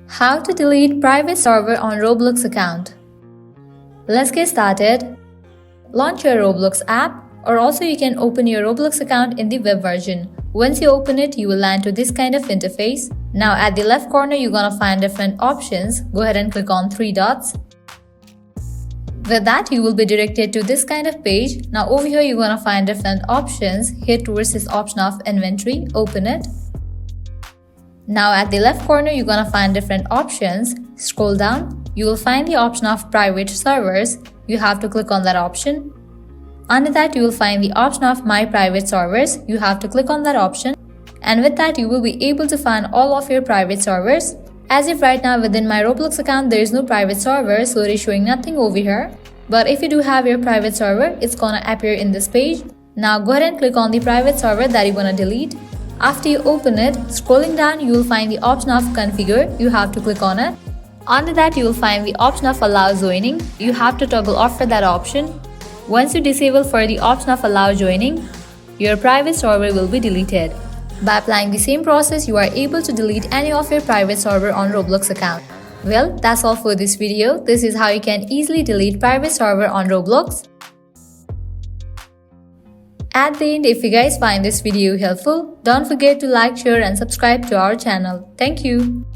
How to delete private server on Roblox account. Let's get started. Launch your Roblox app, or also you can open your Roblox account in the web version. Once you open it, you will land to this kind of interface. Now at the left corner, you're gonna find different options. Go ahead and click on three dots. With that, you will be directed to this kind of page. Now over here, you're gonna find different options. Here towards this option of inventory, open it. Now at the left corner, you're gonna find different options. Scroll down, you will find the option of private servers. You have to click on that option. Under that, you will find the option of my private servers. You have to click on that option. And with that, you will be able to find all of your private servers. As if right now within my Roblox account, there is no private server, so it is showing nothing over here. But if you do have your private server, it's gonna appear in this page. Now go ahead and click on the private server that you wanna delete. After you open it, scrolling down, you will find the option of configure. You have to click on it. Under that, you will find the option of allow joining. You have to toggle off for that option. Once you disable for the option of allow joining, your private server will be deleted. By applying the same process, you are able to delete any of your private server on Roblox account. Well, that's all for this video. This is how you can easily delete private server on Roblox. At the end, if you guys find this video helpful, don't forget to like, share and subscribe to our channel. Thank you.